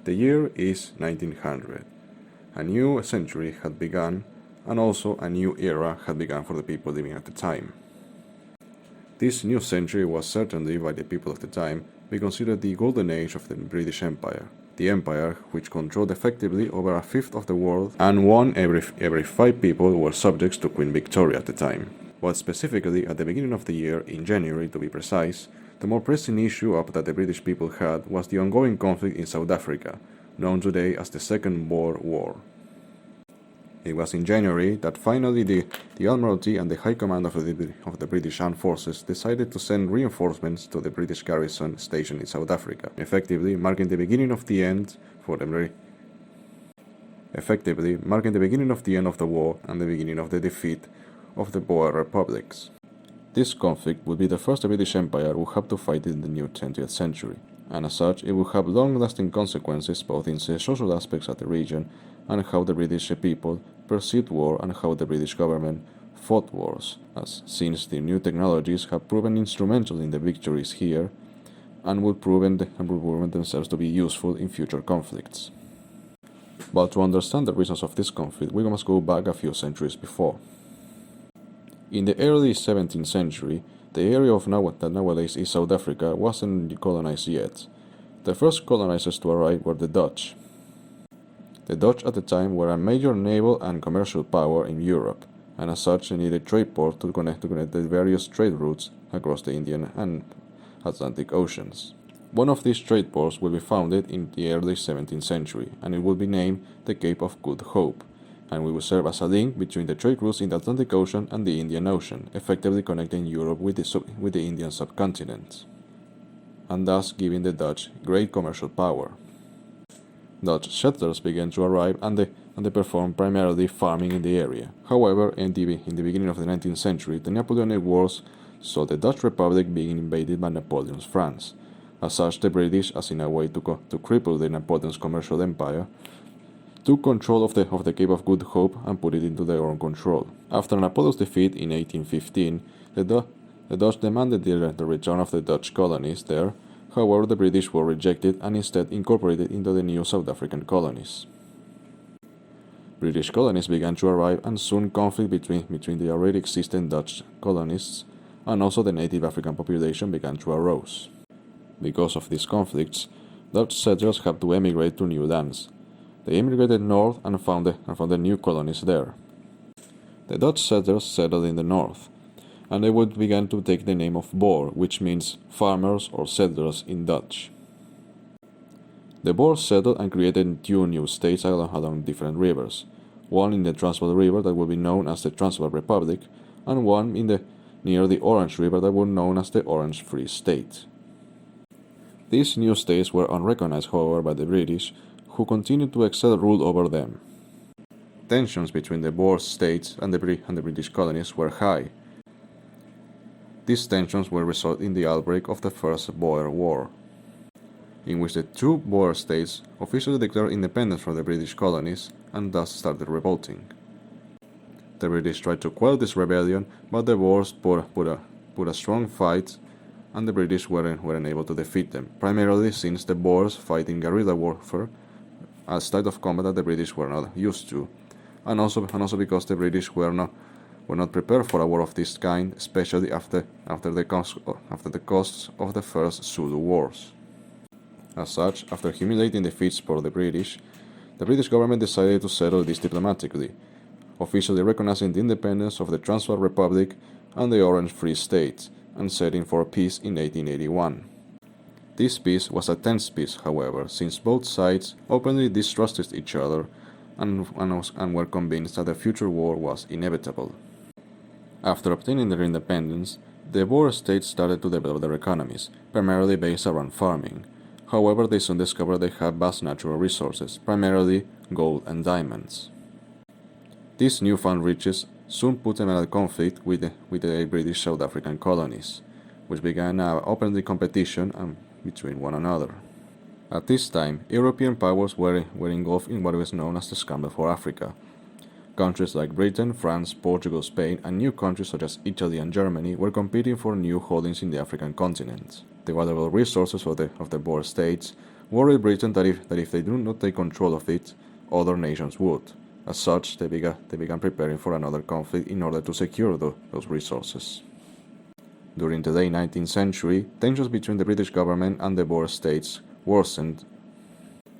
The year is 1900. A new century had begun, and also a new era had begun for the people living at the time. This new century was certainly, by the people of the time, be considered the golden age of the British Empire. The empire, which controlled effectively over a fifth of the world, and every 5 people were subjects to Queen Victoria at the time. But specifically, at the beginning of the year, in January to be precise, the more pressing issue that the British people had was the ongoing conflict in South Africa, known today as the Second Boer War. It was in January that finally the Admiralty and the High Command of the British Armed Forces decided to send reinforcements to the British garrison stationed in South Africa, effectively marking the beginning of the end of the war and the beginning of the defeat of the Boer republics. This conflict would be the first the British Empire would have to fight in the new 20th century, and as such it would have long-lasting consequences both in the social aspects of the region and how the British people perceived war and how the British government fought wars, as since the new technologies have proven instrumental in the victories here and would proven themselves to be useful in future conflicts. But to understand the reasons of this conflict, we must go back a few centuries before. In the early 17th century, the area of that nowadays is South Africa wasn't colonized yet. The first colonizers to arrive were the Dutch. The Dutch at the time were a major naval and commercial power in Europe, and as such they needed trade ports to connect the various trade routes across the Indian and Atlantic Oceans. One of these trade ports will be founded in the early 17th century, and it will be named the Cape of Good Hope, and will serve as a link between the trade routes in the Atlantic Ocean and the Indian Ocean, effectively connecting Europe with the Indian subcontinent, and thus giving the Dutch great commercial power. Dutch settlers began to arrive and they performed primarily farming in the area. However, in the beginning of the 19th century, the Napoleonic Wars saw the Dutch Republic being invaded by Napoleon's France. As such, the British, as in a way to cripple the Napoleon's commercial empire, took control of the Cape of Good Hope and put it into their own control. After Napoleon's defeat in 1815, the Dutch demanded the return of the Dutch colonies there. However, the British were rejected and instead incorporated into the new South African colonies. British colonies began to arrive, and soon conflict between the already existing Dutch colonists and also the native African population began to arise. Because of these conflicts, Dutch settlers had to emigrate to new lands. They immigrated north and found the new colonies there. The Dutch settlers settled in the north, and they would begin to take the name of Boer, which means farmers or settlers in Dutch. The Boers settled and created 2 new states along different rivers, one in the Transvaal River that would be known as the Transvaal Republic, and one near the Orange River that would be known as the Orange Free State. These new states were unrecognized, however, by the British, who continued to exert rule over them. Tensions between the Boer states and the British colonies were high. These tensions will result in the outbreak of the First Boer War, in which the 2 Boer states officially declared independence from the British colonies and thus started revolting. The British tried to quell this rebellion, but the Boers put a strong fight, and the British weren't able to defeat them, primarily since the Boers fight in guerrilla warfare, a style of combat that the British were not used to, and also because the British were not prepared for a war of this kind, especially after the costs of the First Zulu Wars. As such, after humiliating defeats for the British government decided to settle this diplomatically, officially recognizing the independence of the Transvaal Republic and the Orange Free State, and setting for peace in 1881. This peace was a tense peace, however, since both sides openly distrusted each other and were convinced that a future war was inevitable. After obtaining their independence, the Boer states started to develop their economies, primarily based around farming. However, they soon discovered they had vast natural resources, primarily gold and diamonds. These newfound riches soon put them at conflict with the British South African colonies, which began an openly competition between one another. At this time, European powers were engulfed in what was known as the scramble for Africa. Countries like Britain, France, Portugal, Spain, and new countries such as Italy and Germany were competing for new holdings in the African continent. The valuable resources of the Boer states worried Britain that if they do not take control of it, other nations would. As such, they began preparing for another conflict in order to secure those resources. During the late 19th century, tensions between the British government and the Boer states worsened,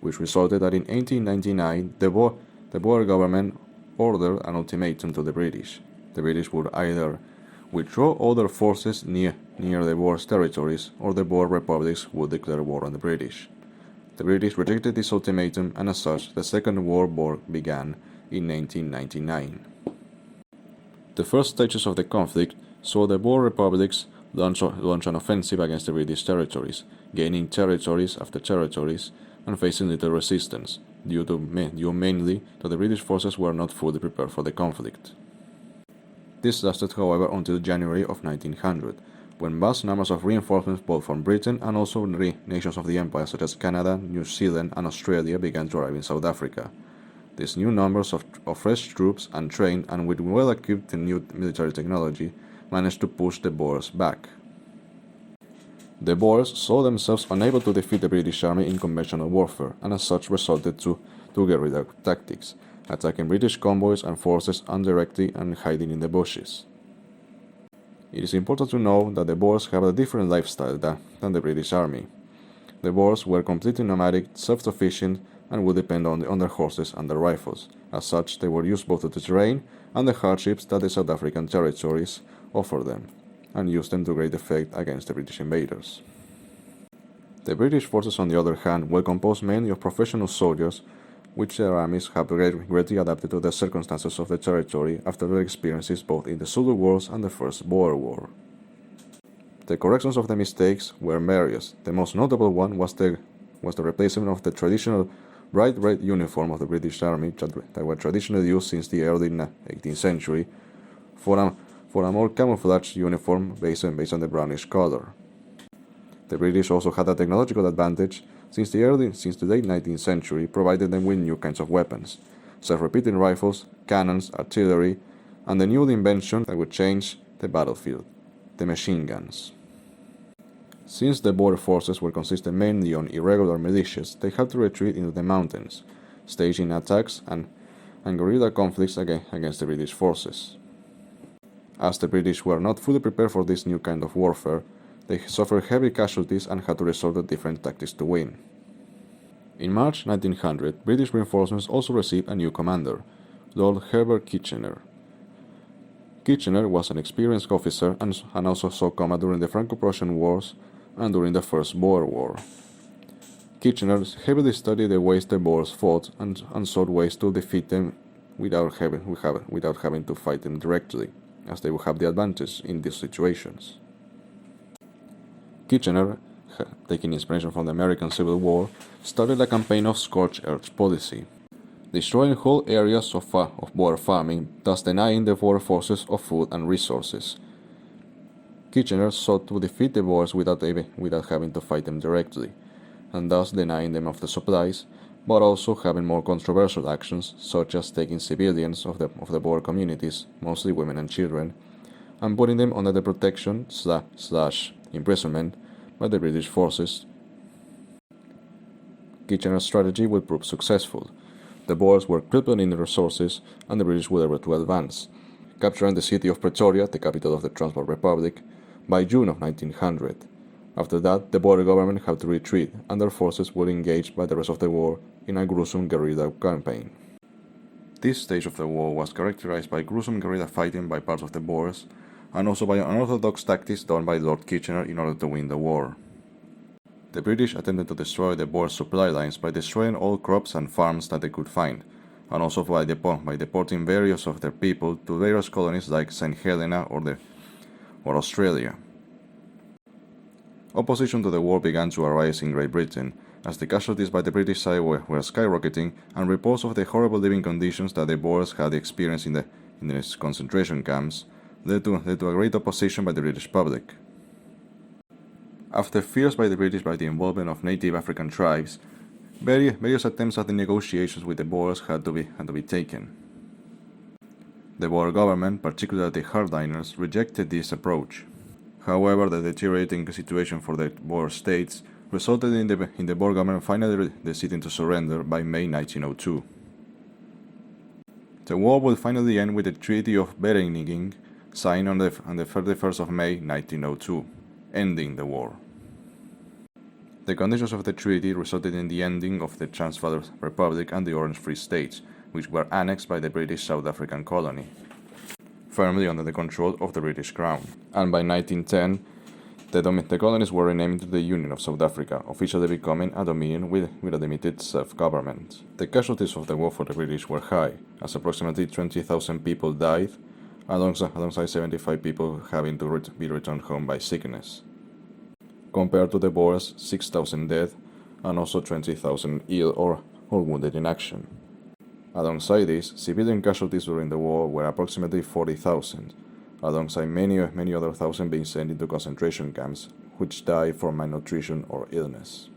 which resulted that in 1899 the Boer government ordered an ultimatum to the British. The British would either withdraw all their forces near the Boer's territories, or the Boer republics would declare war on the British. The British rejected this ultimatum, and as such, the Second World War began in 1899. The first stages of the conflict saw the Boer republics launch an offensive against the British territories, gaining territories after territories and facing little resistance, due mainly that the British forces were not fully prepared for the conflict. This lasted, however, until January of 1900, when vast numbers of reinforcements both from Britain and also nations of the Empire such as Canada, New Zealand and Australia began to arrive in South Africa. These new numbers of fresh troops, untrained and with well-equipped new military technology, managed to push the Boers back. The Boers saw themselves unable to defeat the British Army in conventional warfare, and as such resorted to guerrilla tactics, attacking British convoys and forces indirectly and hiding in the bushes. It is important to know that the Boers have a different lifestyle than the British Army. The Boers were completely nomadic, self-sufficient, and would depend on their horses and their rifles. As such, they were used both to the terrain and the hardships that the South African territories offered them, and used them to great effect against the British invaders. The British forces, on the other hand, were composed mainly of professional soldiers, which their armies have greatly adapted to the circumstances of the territory after their experiences both in the Zulu Wars and the First Boer War. The corrections of the mistakes were various. The most notable one was the replacement of the traditional bright red uniform of the British Army that were traditionally used since the early 18th century for a more camouflaged uniform based on the brownish color. The British also had a technological advantage since the late 19th century, provided them with new kinds of weapons, self-repeating rifles, cannons, artillery, and the new invention that would change the battlefield, the machine guns. Since the Boer forces were consisted mainly on irregular militias, they had to retreat into the mountains, staging attacks and guerrilla conflicts against the British forces. As the British were not fully prepared for this new kind of warfare, they suffered heavy casualties and had to resort to different tactics to win. In March 1900, British reinforcements also received a new commander, Lord Herbert Kitchener. Kitchener was an experienced officer and also saw combat during the Franco-Prussian Wars and during the First Boer War. Kitchener heavily studied the ways the Boers fought and sought ways to defeat them without having to fight them directly, as they would have the advantage in these situations. Kitchener, taking inspiration from the American Civil War, started a campaign of scorched earth policy, destroying whole areas of Boer farming, thus denying the Boer forces of food and resources. Kitchener sought to defeat the Boers without having to fight them directly, and thus denying them of the supplies, but also having more controversial actions, such as taking civilians of the Boer communities, mostly women and children, and putting them under the protection / imprisonment by the British forces. Kitchener's strategy would prove successful. The Boers were crippled in resources, and the British were able to advance, capturing the city of Pretoria, the capital of the Transvaal Republic, by June of 1900. After that, the Boer government had to retreat, and their forces were engaged by the rest of the war in a gruesome guerrilla campaign. This stage of the war was characterized by gruesome guerrilla fighting by parts of the Boers, and also by unorthodox tactics done by Lord Kitchener in order to win the war. The British attempted to destroy the Boer supply lines by destroying all crops and farms that they could find, and also by deporting various of their people to various colonies like St. Helena or Australia. Opposition to the war began to arise in Great Britain, as the casualties by the British side were skyrocketing, and reports of the horrible living conditions that the Boers had experienced in the concentration camps led to a great opposition by the British public. After fears by the British by the involvement of native African tribes, various attempts at the negotiations with the Boers had to be taken. The Boer government, particularly the hardliners, rejected this approach. However, the deteriorating situation for the Boer states resulted in the Boer government finally deciding to surrender by May 1902. The war would finally end with the Treaty of Vereeniging, signed on the 31st of May 1902, ending the war. The conditions of the treaty resulted in the ending of the Transvaal Republic and the Orange Free States, which were annexed by the British South African colony, firmly under the control of the British Crown. And by 1910, the colonies were renamed to the Union of South Africa, officially becoming a dominion with a limited self-government. The casualties of the war for the British were high, as approximately 20,000 people died, alongside 75 people having to be returned home by sickness, compared to the Boers' 6,000 dead and also 20,000 ill or wounded in action. Alongside this, civilian casualties during the war were approximately 40,000, alongside many other thousands being sent into concentration camps, which died from malnutrition or illness.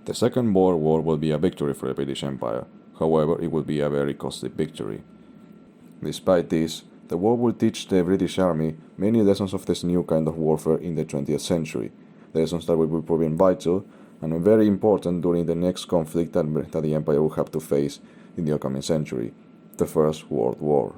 The Second Boer War will be a victory for the British Empire, however it will be a very costly victory. Despite this, the war will teach the British Army many lessons of this new kind of warfare in the 20th century, lessons that will be proven vital and very important during the next conflict that the Empire will have to face in the upcoming century, the First World War.